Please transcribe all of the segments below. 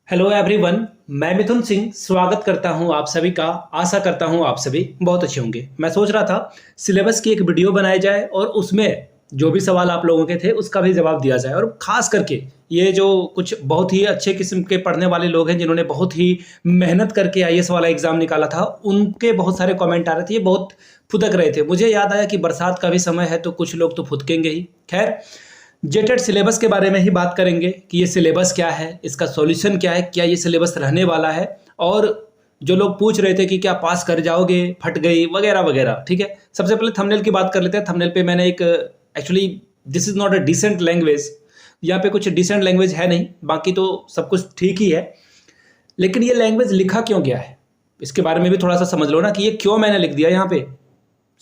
Hello everyone. मैं मिथुन सिंह स्वागत करता हूं आप सभी का। आशा करता हूं आप सभी बहुत अच्छे होंगे। मैं सोच रहा था सिलेबस की एक वीडियो बनाई जाए और उसमें जो भी सवाल आप लोगों के थे उसका भी जवाब दिया जाए। और ख़ास करके ये जो कुछ बहुत ही अच्छे किस्म के पढ़ने वाले लोग हैं जिन्होंने बहुत ही मेहनत करके आईएएस वाला एग्ज़ाम निकाला था, उनके बहुत सारे कमेंट आ रहे थे, ये बहुत फुदक रहे थे। मुझे याद आया कि बरसात का भी समय है तो कुछ लोग तो फुदकेंगे ही। खैर, जेटेड सिलेबस के बारे में ही बात करेंगे कि ये सिलेबस क्या है, इसका सॉल्यूशन क्या है, क्या ये सिलेबस रहने वाला है। और जो लोग पूछ रहे थे कि क्या पास कर जाओगे, फट गई वगैरह वगैरह, ठीक है। सबसे पहले थंबनेल की बात कर लेते हैं। थंबनेल पे मैंने एक actually this is not a decent language, यहाँ पे कुछ डिसेंट लैंग्वेज है नहीं, बाकी तो सब कुछ ठीक ही है। लेकिन ये लैंग्वेज लिखा क्यों गया है इसके बारे में भी थोड़ा सा समझ लो ना, कि ये क्यों मैंने लिख दिया यहाँ पे।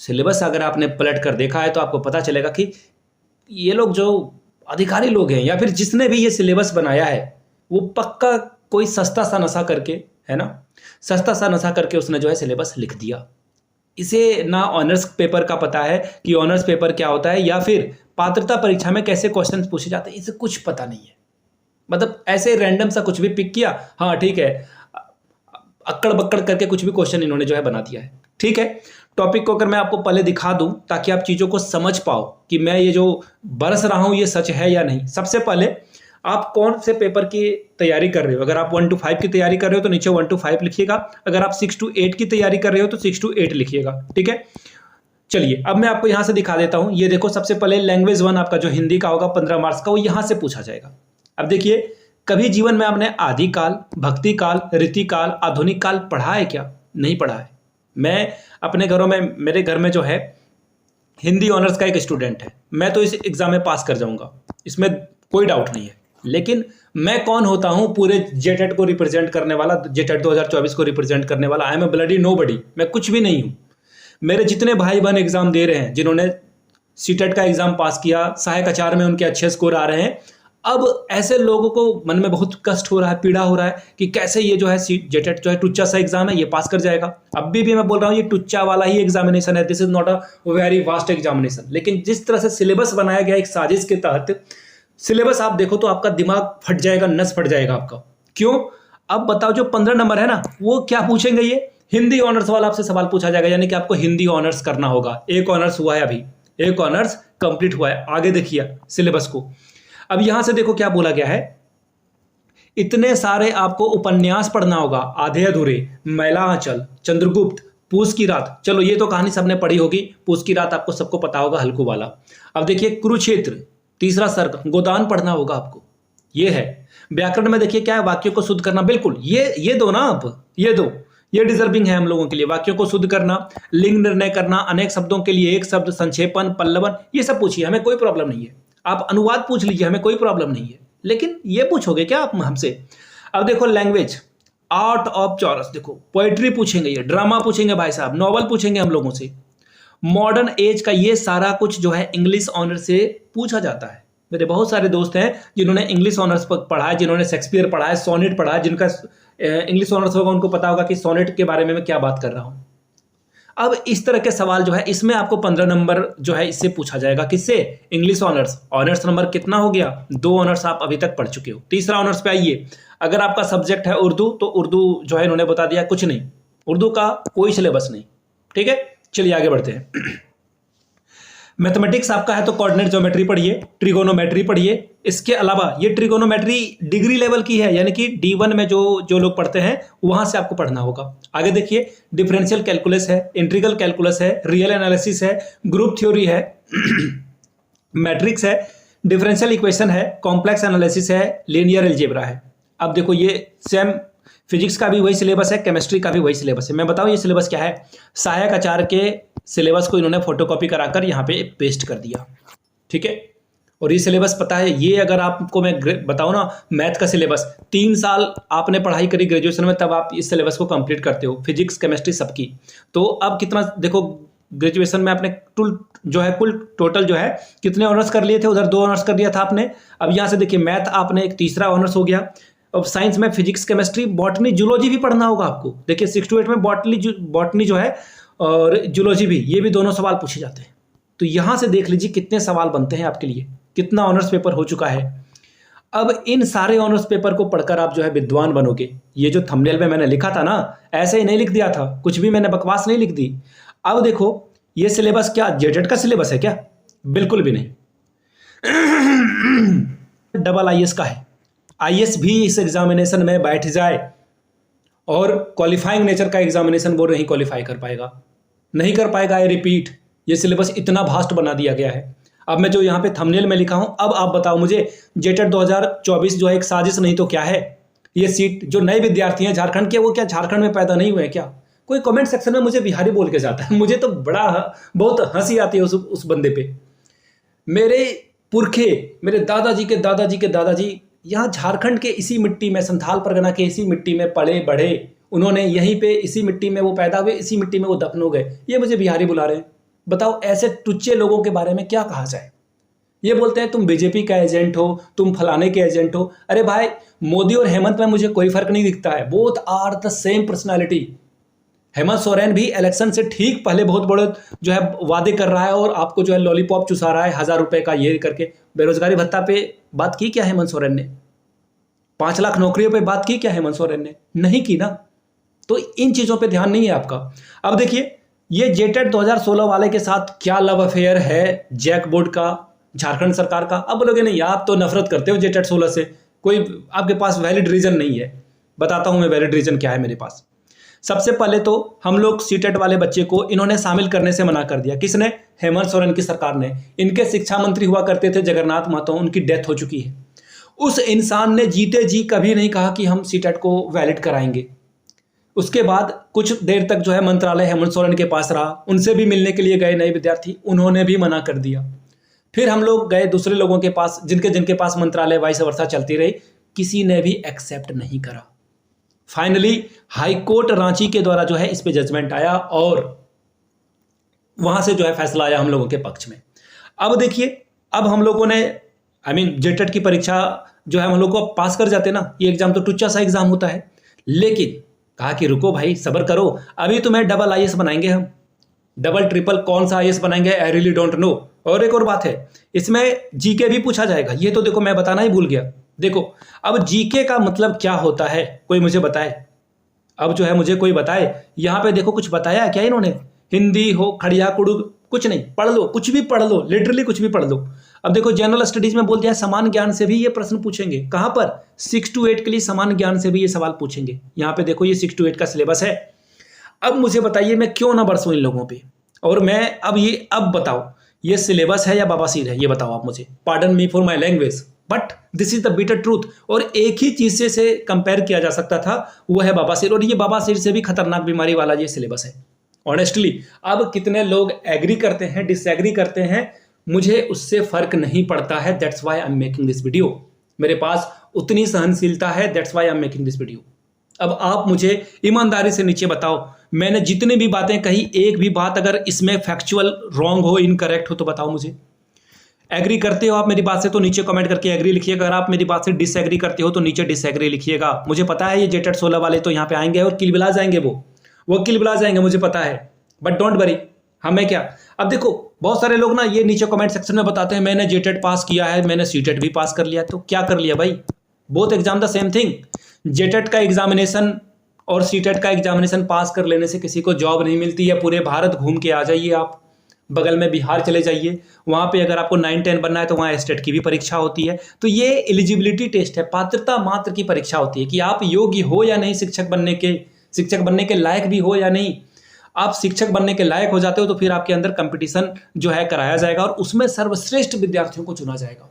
सिलेबस अगर आपने पलट कर देखा है तो आपको पता चलेगा कि ये लोग जो अधिकारी लोग हैं या फिर जिसने भी ये सिलेबस बनाया है वो पक्का कोई सस्ता सा नशा करके, है ना, सस्ता सा नशा करके उसने जो है सिलेबस लिख दिया। इसे ना ऑनर्स पेपर का पता है कि ऑनर्स पेपर क्या होता है, या फिर पात्रता परीक्षा में कैसे क्वेश्चन पूछे जाते हैं, इसे कुछ पता नहीं है। मतलब ऐसे रैंडम सा कुछ भी पिक किया, हाँ ठीक है, अक्कड़ बक्कड़ करके कुछ भी क्वेश्चन इन्होंने जो है बना दिया है। ठीक है, टॉपिक को अगर मैं आपको पहले दिखा दूं ताकि आप चीज़ों को समझ पाओ कि मैं ये जो बरस रहा हूं ये सच है या नहीं। सबसे पहले आप कौन से पेपर की तैयारी कर रहे हो। अगर आप 1 to 5 की तैयारी कर रहे हो तो नीचे 1 to 5 लिखिएगा। अगर आप 6 to 8 की तैयारी कर रहे हो तो 6 to 8 लिखिएगा। ठीक है, चलिए अब मैं आपको यहां से दिखा देता हूं। ये देखो, सबसे पहले लैंग्वेज 1 आपका जो हिंदी का होगा 15 मार्क्स का, वो यहां से पूछा जाएगा। अब देखिए, कभी जीवन में आपने आदिकाल, भक्ति काल, रीतिकाल, आधुनिक काल पढ़ा है क्या? नहीं पढ़ा है। मैं अपने घरों में, मेरे घर में जो है हिंदी ऑनर्स का एक स्टूडेंट है, मैं तो इस एग्जाम में पास कर जाऊंगा, इसमें कोई डाउट नहीं है। लेकिन मैं कौन होता हूं पूरे जेटेट को रिप्रेजेंट करने वाला, जेटेट 2024 को रिप्रेजेंट करने वाला? I am a bloody nobody. मैं कुछ भी नहीं हूं। मेरे जितने भाई बहन एग्जाम दे रहे हैं, जिन्होंने सीटेट का एग्जाम पास किया, सहायक आचार्य में उनके अच्छे स्कोर आ रहे हैं, अब ऐसे लोगों को मन में बहुत कष्ट हो रहा है, पीड़ा हो रहा है कि कैसे ये जो है जेटेट जो है टुच्चा सा एग्जाम है, ये पास कर जाएगा। अब भी मैं बोल रहा हूँ ये टुच्चा वाला ही एग्जामिनेशन है, this is not a very vast examination. लेकिन जिस तरह से सिलेबस बनाया गया एक साजिश के तहत, सिलेबस आप देखो तो आपका दिमाग फट जाएगा, नस फट जाएगा आपका। क्यों? अब बताओ, जो 15 नंबर है ना, वो क्या पूछेंगे? ये हिंदी ऑनर्स वाला आपसे सवाल पूछा जाएगा, यानी कि आपको हिंदी ऑनर्स करना होगा। एक ऑनर्स हुआ है, अभी एक ऑनर्स कंप्लीट हुआ है। आगे देखिए सिलेबस को। अब यहां से देखो क्या बोला गया है, इतने सारे आपको उपन्यास पढ़ना होगा, आधे अधूरे, मैला आंचल, चंद्रगुप्त, पूस की रात। चलो ये तो कहानी सबने पढ़ी होगी, पूस की रात आपको सबको पता होगा, हल्कू वाला। अब देखिए कुरुक्षेत्र, तीसरा सर्ग, गोदान पढ़ना होगा आपको। ये है व्याकरण में, देखिए क्या है, वाक्यों को शुद्ध करना। बिल्कुल ये दो ना आप, ये दो, ये डिजर्विंग है हम लोगों के लिए। वाक्यों को शुद्ध करना, लिंग निर्णय करना, अनेक शब्दों के लिए एक शब्द, संक्षेपण, पल्लवन, ये सब पूछिए, हमें कोई प्रॉब्लम नहीं है। आप अनुवाद पूछ लीजिए, हमें कोई प्रॉब्लम नहीं है। लेकिन ये पूछोगे क्या आप हमसे? अब देखो लैंग्वेज, आर्ट ऑफ चॉरस, देखो पोएट्री पूछेंगे, ये ड्रामा पूछेंगे भाई साहब, नॉवल पूछेंगे हम लोगों से, मॉडर्न एज का, ये सारा कुछ जो है इंग्लिश ऑनर से पूछा जाता है। मेरे बहुत सारे दोस्त हैं जिन्होंने इंग्लिश ऑनर्स पढ़ा है, जिन्होंने शेक्सपियर पढ़ा है, सोनेट पढ़ा है। जिनका इंग्लिश ऑनर्स होगा उनको पता होगा कि सोनेट के बारे में मैं क्या बात कर रहा हूँ। अब इस तरह के सवाल जो है इसमें आपको 15 नंबर जो है इससे पूछा जाएगा। किससे? English honours. ऑनर्स नंबर कितना हो गया? 2 ऑनर्स आप अभी तक पढ़ चुके हो। तीसरा ऑनर्स पे आइए। अगर आपका सब्जेक्ट है उर्दू, तो उर्दू जो है इन्होंने बता दिया कुछ नहीं, उर्दू का कोई सिलेबस नहीं। ठीक है, चलिए आगे बढ़ते हैं। मैथमेटिक्स आपका है तो कोऑर्डिनेट ज्योमेट्री पढ़िए, ट्रिगोनोमेट्री पढ़िए। इसके अलावा ये ट्रिगोनोमेट्री डिग्री लेवल की है, यानी कि D1 में जो लोग पढ़ते हैं वहां से आपको पढ़ना होगा। आगे देखिए, डिफरेंशियल कैलकुलस है, इंटीग्रल कैलकुलस है, रियल एनालिसिस है, ग्रुप थ्योरी है, मैट्रिक्स है, डिफरेंशियल इक्वेशन है, कॉम्प्लेक्स एनालिसिस है, लीनियर अलजेब्रा है। अब देखो ये सेम फिजिक्स का भी वही सिलेबस है, केमिस्ट्री का भी वही सिलेबस है। मैं बताऊं ये सिलेबस क्या है? सहायक आचार्य के सिलेबस को इन्होंने फोटोकॉपी कराकर यहाँ पे पेस्ट कर दिया। ठीक है, और ये सिलेबस पता है, ये अगर आपको मैं बताऊं ना, मैथ का सिलेबस 3 साल आपने पढ़ाई करी ग्रेजुएशन में, तब आप इस सिलेबस को कंप्लीट करते हो, फिजिक्स केमिस्ट्री सबकी। तो अब कितना देखो, ग्रेजुएशन में आपने कुल टोटल जो है कितने ऑनर्स कर लिए थे? उधर 2 ऑनर्स कर दिया था आपने। अब यहाँ से देखिए, मैथ आपने एक तीसरा ऑनर्स हो गया। अब साइंस में फिजिक्स केमिस्ट्री, बॉटनी, जूलॉजी भी पढ़ना होगा आपको। देखिए 6 to 8 में बॉटनी जो है और जूलॉजी भी, ये भी दोनों सवाल पूछे जाते हैं। तो यहां से देख लीजिए कितने सवाल बनते हैं आपके लिए, कितना ऑनर्स पेपर हो चुका है। अब इन सारे ऑनर्स पेपर को पढ़कर आप जो है विद्वान बनोगे। ये जो थंबनेल में मैंने लिखा था ना, ऐसे ही नहीं लिख दिया था, कुछ भी मैंने बकवास नहीं लिख दी। अब देखो ये सिलेबस क्या जेटेट का सिलेबस है क्या? बिल्कुल भी नहीं। डबल आईएएस का है। आईएएस भी इस एग्जामिनेशन में बैठ जाए और क्वालिफाइंग नेचर का एग्जामिनेशन वो नहीं क्वालिफाई कर पाएगा, नहीं कर पाएगा। आई रिपीट, ये सिलेबस इतना भास्ट बना दिया गया है। अब मैं जो यहाँ पे थंबनेल में लिखा हूं, अब आप बताओ मुझे, जेटेट 2024 जो है एक साजिश नहीं तो क्या है? ये सीट जो नए विद्यार्थी हैं झारखंड के, वो क्या झारखंड में पैदा नहीं हुए हैं क्या? कोई कमेंट सेक्शन में मुझे बिहारी बोल के जाता है, मुझे तो बहुत हंसी आती है उस बंदे पे। मेरे पुरखे, मेरे दादाजी के दादाजी के दादाजी यहाँ झारखंड के इसी मिट्टी में, संथाल परगना के इसी मिट्टी में पले बढ़े, उन्होंने यहीं पे इसी मिट्टी में वो पैदा हुए, इसी मिट्टी में वो दफन हो गए। ये मुझे बिहारी बुला रहे हैं। बताओ ऐसे टुच्चे लोगों के बारे में क्या कहा जाए? ये बोलते हैं तुम बीजेपी का एजेंट हो, तुम फलाने के एजेंट हो। अरे भाई, मोदी और हेमंत में मुझे कोई फर्क नहीं दिखता है, both are the same personality. Hemant Soren भी इलेक्शन से ठीक पहले बहुत बड़े जो है वादे कर रहा है और आपको जो है लॉलीपॉप चुसा रहा है 1000 रुपए का ये करके। बेरोजगारी भत्ता पे बात की क्या हेमंत सोरेन ने? 5 लाख नौकरियों पे बात की क्या हेमंत सोरेन ने? नहीं की ना। तो इन चीजों पे ध्यान नहीं है आपका। अब देखिए ये जेटेट 2016 वाले के साथ क्या लव अफेयर है जैक बोर्ड का, झारखंड सरकार का। अब बोलोगे नहीं आप तो नफरत करते हो जेटेट 16 से, कोई आपके पास वैलिड रीजन नहीं है। बताता हूं मैं वैलिड रीजन क्या है मेरे पास। सबसे पहले तो हम लोग सीटेट वाले बच्चे को इन्होंने शामिल करने से मना कर दिया। किसने? हेमंत सोरेन की सरकार ने। इनके शिक्षा मंत्री हुआ करते थे जगन्नाथ महतो, उनकी डेथ हो चुकी है। उस इंसान ने जीते जी कभी नहीं कहा कि हम सीटेट को वैलिड कराएंगे। उसके बाद कुछ देर तक जो है मंत्रालय हेमंत सोरेन के पास रहा, उनसे भी मिलने के लिए गए नए विद्यार्थी, उन्होंने भी मना कर दिया। फिर हम लोग गए दूसरे लोगों के पास, जिनके जिनके पास मंत्रालय वाइस वर्षा चलती रही, किसी ने भी एक्सेप्ट नहीं करा। फाइनली हाईकोर्ट रांची के द्वारा जो है इस पे जजमेंट आया और वहां से जो है फैसला आया हम लोगों के पक्ष में। अब देखिए, अब हम लोगों ने जेटेट की परीक्षा जो है हम लोग को पास कर जाते ना। ये एग्जाम तो टुच्चा सा एग्जाम होता है, लेकिन कहा कि रुको भाई सब्र करो, अभी तुम्हें डबल आईएएस बनाएंगे हम। डबल ट्रिपल कौन सा आईएएस बनाएंगे, आई रियली डोंट नो। और एक और बात है, इसमें जीके भी पूछा जाएगा। ये तो देखो मैं बताना ही भूल गया। देखो अब जीके का मतलब क्या होता है, कोई मुझे बताए। अब जो है मुझे कोई बताए। यहाँ पे देखो कुछ बताया क्या इन्होंने? हिंदी हो, खड़िया कुड़ू, कुछ नहीं, पढ़ लो, कुछ भी पढ़ लो, लिटरली कुछ भी पढ़ लो। अब देखो जनरल स्टडीज में बोल दिया समान ज्ञान से भी ये प्रश्न पूछेंगे। कहां पर? 6 to 8 के लिए समान ज्ञान से भी ये सवाल पूछेंगे। यहाँ पे देखो ये 6 to 8 का सिलेबस है। अब मुझे बताइए मैं क्यों ना बरसूं इन लोगों पे। और मैं अब बताओ ये सिलेबस है या बवासीर है, ये बताओ आप मुझे। Pardon me for my language, but this is the bitter truth. और एक ही चीज से कंपेयर किया जा सकता था, वो है बवासीर। और ये बवासीर से भी खतरनाक बीमारी वाला ये सिलेबस है ऑनेस्टली। अब कितने लोग एग्री करते हैं, डिसएग्री करते हैं, मुझे उससे फर्क नहीं पड़ता है। That's why I am making this video. मेरे पास उतनी सहनशीलता है, that's why I am making this video. अब आप मुझे ईमानदारी से नीचे बताओ, मैंने जितनी भी बातें कही, एक भी बात अगर इसमें फैक्चुअल रॉन्ग हो, इनकरेक्ट हो, तो बताओ मुझे। एग्री करते हो आप मेरी बात से तो नीचे कमेंट करके एग्री लिखिएगा। अगर आप मेरी बात से डिसएग्री करते हो तो नीचे डिसएग्री लिखिएगा। मुझे पता है ये जेटेट 16 वाले तो यहाँ पे आएंगे और किलबिला जाएंगे, वो किलबिला जाएंगे, मुझे पता है। बट डोंट वरी, हमें क्या। अब देखो बहुत सारे लोग ना ये नीचे कमेंट सेक्शन में बताते हैं मैंने जेटेट पास किया है, मैंने सीटेट भी पास कर लिया। तो क्या कर लिया भाई? Both exam the same thing. JTET का एग्जामिनेशन और सीटेट का एग्जामिनेशन पास कर लेने से किसी को जॉब नहीं मिलती है। पूरे भारत घूम के आ जाइए आप, बगल में बिहार चले जाइए, वहाँ पे अगर आपको 9-10 बनना है तो वहाँ स्टेट की भी परीक्षा होती है। तो ये एलिजिबिलिटी टेस्ट है, पात्रता मात्र की परीक्षा होती है कि आप योग्य हो या नहीं शिक्षक बनने के लायक भी हो या नहीं। आप शिक्षक बनने के लायक हो जाते हो तो फिर आपके अंदर कंपटीशन जो है कराया जाएगा और उसमें सर्वश्रेष्ठ विद्यार्थियों को चुना जाएगा,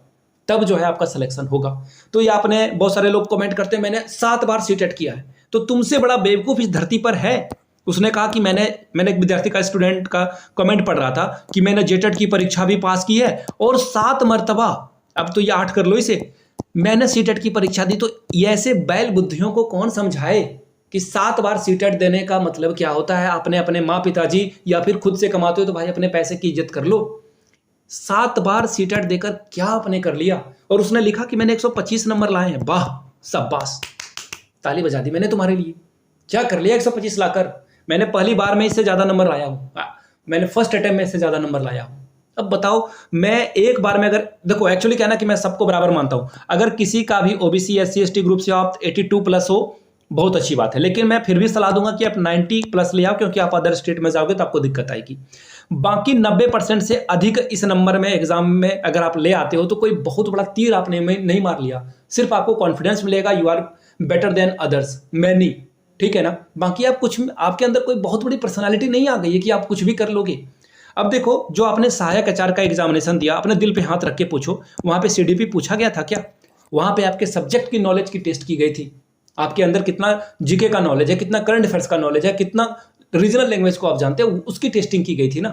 तब जो है आपका सिलेक्शन होगा। तो ये आपने, बहुत सारे लोग कमेंट करते हैं मैंने 7 बार सीटेट किया है, तो तुमसे बड़ा बेवकूफ इस धरती पर है। उसने कहा कि मैंने एक विद्यार्थी का, स्टूडेंट का कमेंट पढ़ रहा था कि मैंने जेटेट की परीक्षा भी पास की है और 7 मरतबा, अब तो ये 8 कर लो इसे, मैंने सीटेट की परीक्षा दी। तो ये ऐसे बैल बुद्धियों को कौन समझाए कि 7 बार सीटेट देने का मतलब क्या होता है। आपने अपने माँ पिताजी या फिर खुद से कमाते हो तो भाई अपने पैसे की इज्जत कर लो। 7 बार सीटेट देकर क्या आपने कर लिया? और उसने लिखा कि मैंने 125 नंबर लाए हैं। वाह, शाबाश, ताली बजा दी मैंने तुम्हारे लिए। क्या कर लिया 125 लाकर? मैंने पहली बार में इससे ज्यादा नंबर लाया हूं। मैंने फर्स्ट अटेम्प्ट में इससे ज्यादा नंबर लाया हूं। अब बताओ, मैं एक बार में अगर देखो एक्चुअली क्या है ना कि मैं सबको बराबर मानता हूं, अगर किसी का भी ओबीसी एससी एसटी ग्रुप से आप 82 प्लस हो बहुत अच्छी बात है, लेकिन मैं फिर भी सलाह दूंगा कि आप 90 प्लस ले आओ, क्योंकि आप अदर स्टेट में जाओगे तो आपको दिक्कत आएगी। बाकी 90% से अधिक इस नंबर में एग्जाम में अगर आप ले आते हो तो कोई बहुत बड़ा तीर आपने नहीं मार लिया, सिर्फ आपको कॉन्फिडेंस मिलेगा, you are better than others many, ठीक है ना। बाकी आप कुछ, आपके अंदर कोई बहुत बड़ी पर्सनालिटी नहीं आ गई है कि आप कुछ भी कर लोगे। अब देखो, जो आपने सहायक आचार्य का एग्जामिनेशन दिया, अपने दिल पे हाथ रख के पूछो, वहां पे सीडीपी पूछा गया था क्या? वहां पे आपके सब्जेक्ट की नॉलेज की टेस्ट की गई थी, आपके अंदर कितना जीके का नॉलेज है, कितना करंट अफेयर्स का नॉलेज है, कितना रीजनल लैंग्वेज को आप जानते हो, उसकी टेस्टिंग की गई थी ना।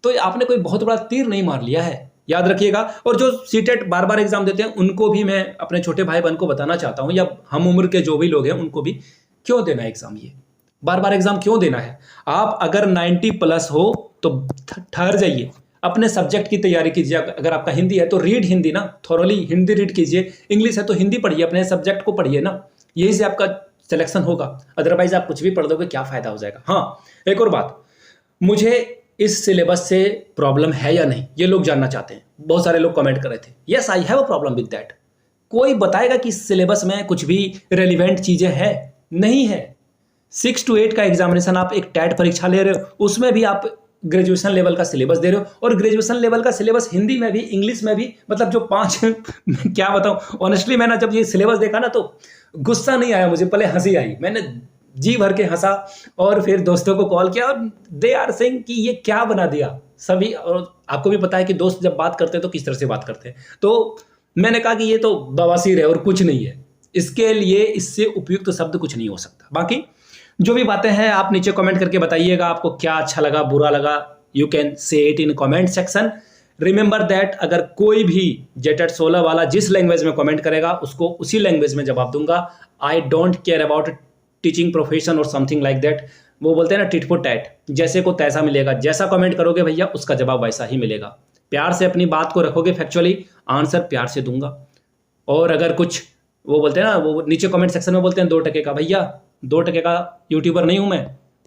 तो आपने कोई बहुत बड़ा तीर नहीं मार लिया है, याद रखिएगा। और जो सीटेट बार बार एग्जाम देते हैं उनको भी मैं अपने छोटे भाई बहन को बताना चाहता हूं, या हम उम्र के जो भी लोग हैं उनको भी, क्यों देना है एग्जाम, ये बार बार एग्जाम क्यों देना है? आप अगर 90 प्लस हो तो ठहर जाइए, अपने सब्जेक्ट की तैयारी कीजिए। अगर आपका हिंदी है तो रीड हिंदी ना, थोरली हिंदी रीड कीजिए, इंग्लिश है तो हिंदी पढ़िए, अपने सब्जेक्ट को पढ़िए ना, यही से आपका सिलेक्शन होगा। अदरवाइज आप कुछ भी पढ़ दोगे, क्या फायदा हो जाएगा। हाँ, एक और बात, मुझे इस सिलेबस से प्रॉब्लम है या नहीं, ये लोग जानना चाहते हैं। बहुत सारे लोग कमेंट कर रहे थे, yes I have a problem with that. कोई बताएगा कि सिलेबस में कुछ भी रेलिवेंट चीजें हैं? नहीं है। 6 to 8 का एग्जामिनेशन, आप एक टैट परीक्षा ले रहे हो, उसमें भी आप ग्रेजुएशन लेवल का सिलेबस दे रहे हो, और ग्रेजुएशन लेवल का सिलेबस हिंदी में भी, इंग्लिश में भी, मतलब जो 5 क्या बताऊं, ऑनेस्टली मैंने जब ये सिलेबस देखा ना तो गुस्सा नहीं आया मुझे, पहले हंसी आई, मैंने जी भर के हंसा, और फिर दोस्तों को कॉल किया, और दे आर सेइंग कि ये क्या बना दिया सभी। और आपको भी पता है कि दोस्त जब बात करते हैं तो किस तरह से बात करते हैं, तो मैंने कहा कि ये तो बवासीर है और कुछ नहीं है, इसके लिए इससे उपयुक्त शब्द कुछ नहीं हो सकता। बाकी जो भी बातें हैं आप नीचे कमेंट करके बताइएगा, आपको क्या अच्छा लगा, बुरा लगा, you can say it in comment section. Remember that, अगर कोई भी जेटेट 16 वाला जिस लैंग्वेज में कमेंट करेगा उसको उसी लैंग्वेज में जवाब दूंगा। I don't care about teaching profession और समथिंग लाइक दैट। वो बोलते हैं ना टिट फॉर टैट, जैसे को तैसा मिलेगा, जैसा कमेंट करोगे भैया उसका जवाब वैसा ही मिलेगा। प्यार से अपनी बात को रखोगे फैक्चुअली, आंसर प्यार से दूंगा। और अगर कुछ वो बोलते हैं ना, वो नीचे कमेंट सेक्शन में बोलते हैं 2 टके का, भैया 2 टके का यूट्यूबर नहीं हूं मैं।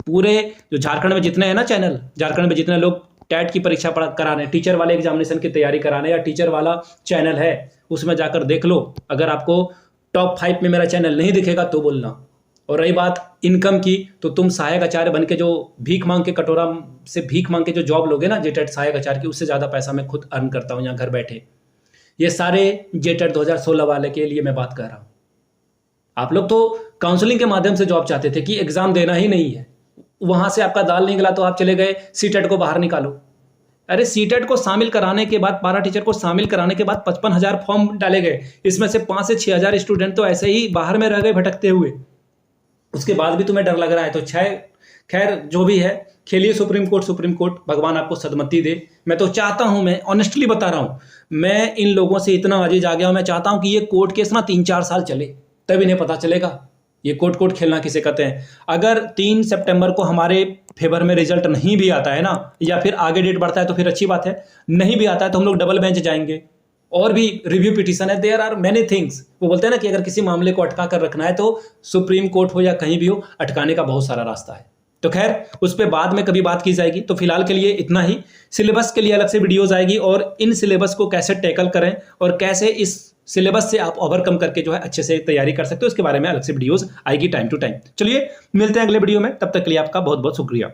पूरे जो झारखंड में जितने हैं ना चैनल, झारखंड में जितने लोग टैट की परीक्षा कराने, टीचर वाले एग्जामिनेशन की तैयारी कराने, या टीचर वाला चैनल है उसमें जाकर देख लो। अगर आपको टॉप 5 में मेरा चैनल नहीं दिखेगा तो बोलना। और रही बात इनकम की, तो तुम सहायक आचार्य बन के जो भीख मांग के, कटोरा से भीख मांग के जो जॉब लोगे ना जेटेट सहायक आचार्य की, उससे ज़्यादा पैसा मैं खुद अर्न करता हूँ यहाँ घर बैठे। ये सारे जेटेट 2016 वाले के लिए मैं बात कर रहा हूँ। आप लोग तो काउंसलिंग के माध्यम से जॉब चाहते थे कि एग्जाम देना ही नहीं है, वहां से आपका दाल नहीं गला तो आप चले गए सीटेट को बाहर निकालो। अरे सीटेट को शामिल कराने के बाद, पारा टीचर को शामिल कराने के बाद 55,000 फॉर्म डाले गए, इसमें से 5 से 6,000 स्टूडेंट तो ऐसे ही बाहर में रह गए भटकते हुए। उसके बाद भी तुम्हें डर लग रहा है तो खैर जो भी है, खेलिए सुप्रीम कोर्ट, भगवान आपको सदमति दे। मैं तो चाहता हूं, मैं ऑनेस्टली बता रहा हूं, मैं इन लोगों से इतना अजीज आ गया हूं, मैं चाहता हूं कि ये कोर्ट केस ना 3-4 साल चले, तब इन्हें पता चलेगा ये कोर्ट खेलना किसे कहते हैं। अगर 3 सितंबर को हमारे फेवर में रिजल्ट नहीं भी आता है ना, या फिर आगे डेट बढ़ता है तो फिर अच्छी बात है, नहीं भी आता है तो हम लोग डबल बेंच जाएंगे, और भी रिव्यू पिटीशन है, देयर आर मेनी थिंग्स। वो बोलते हैं ना कि अगर किसी मामले को अटका कर रखना है तो सुप्रीम कोर्ट हो या कहीं भी हो, अटकाने का बहुत सारा रास्ता है। तो खैर उस पर बाद में कभी बात की जाएगी। तो फिलहाल के लिए इतना ही। सिलेबस के लिए अलग से वीडियोज आएगी, और इन सिलेबस को कैसे टैकल करें और कैसे इस सिलेबस से आप ओवरकम करके जो है अच्छे से तैयारी कर सकते हो, उसके बारे में अलग से वीडियोज आएगी टाइम टू टाइम। चलिए मिलते हैं अगले वीडियो में, तब तक के लिए आपका बहुत बहुत शुक्रिया।